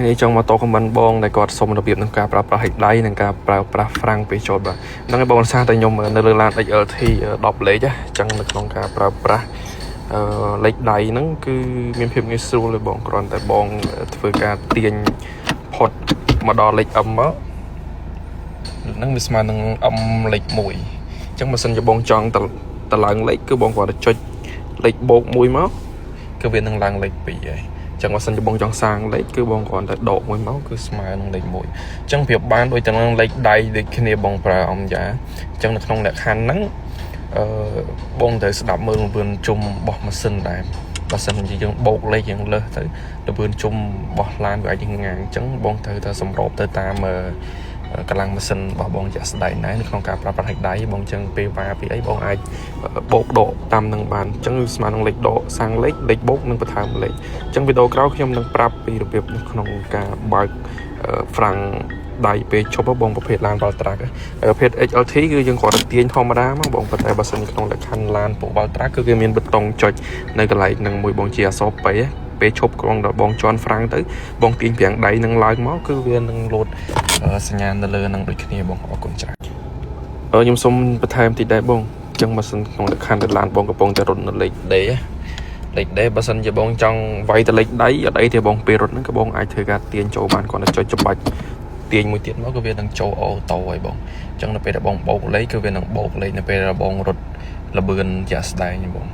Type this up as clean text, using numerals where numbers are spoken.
នេះចង់មកតខមមិនបងដែលគាត់សុំរបៀបនឹងការប្រើប្រាស់ហិចដៃនិងការប្រើប្រាស់ហ្វ្រាំងពេលចូលបាទហ្នឹងឯងបងសាតែខ្ញុំនៅលើឡាន XLT 10លេខអញ្ចឹងនៅក្នុងការប្រើប្រាស់លេខដៃហ្នឹងគឺមានភាពងាយស្រួលเลยបងគ្រាន់តែបងធ្វើការទាញផុតមកដល់លេខ M មកហ្នឹងវាស្មើនឹង M លេខ1អញ្ចឹងបើសិនជាបងចង់តឡើងលេខគឺបងគាត់ទៅចុចលេខបូក1មកគឺវានឹងឡើងលេខ2ហើយចឹងបើសិនជាបងចង់សាងលេខគឺបងគ្រាន់តែដកមួយមកគឺស្មើនឹងលេខ1អញ្ចឹងប្រៀបបានដូចទាំងលេខដៃដូចគ្នាបងប្រើអំយ៉ាអញ្ចឹងនៅក្នុងលក្ខខណ្ឌហ្នឹងបងត្រូវស្ដាប់មើលលំជុំរបស់ម៉ាស៊ីនដែរបើសិនជាយើងបូកលេខយើងលើសទៅលំជុំរបស់ឡានវាអាចងាយអញ្ចឹងបងត្រូវតែសម្របទៅតាមកម្លាំងម៉ាស៊ីនរបស់បងជាក់ស្ដែងដែរនៅក្នុងការប្រើប្រាស់ហិចដៃបងចឹងពេលវាពីអីបងអាចបូកដកតាមនឹងបានអញ្ចឹងស្មើនឹងលេខដកសាំងលេខបូកនិងបន្ថែមលេខអញ្ចឹងវីដេអូក្រោយខ្ញុំនឹងប្រាប់ពីរបៀបនៅក្នុងការបើកហ្វ្រាំងដៃពេលឈប់បងប្រភេទឡាន Valtrac ប្រភេទ XLT គឺយើងគ្រាន់តែទាញធម្មតាមកបងប៉ុន្តែបើសិនក្នុងលក្ខខណ្ឌឡានពួក Valtrac គឺវាមានប៊ូតុងចុចនៅកន្លែងហ្នឹងមួយបងជាអក្សរពេពេលឈប់ក្រងដល់បងជន់ហ្វ្រាំងទៅបងទាញប្រាំងដៃនឹងឡើងមកគឺវានឹងលោតសញ្ញានៅលើនឹងដូចគ្នាបងអរគុណច្រើនខ្ញុំសូមបន្ថែមតិចដែរបងអញ្ចឹងបើសិនក្នុងលក្ខខណ្ឌឡានបងកំពុងតែរត់នៅលេខ D បើសិនជាបងចង់វាយទៅលេខដៃអត់អីទេបងពេលរត់ហ្នឹងក៏បងអាចធ្វើការទាញចូលបានគាត់ទៅចុចច្បាច់ទាញមួយទៀតមកក៏វានឹងចូលអូតូហើយបងអញ្ចឹងនៅពេលដែលបងបោកលេខគឺវានឹងបោកលេខនៅពេលដែលបងរត់លបឿនជាក់ស្ដែងបង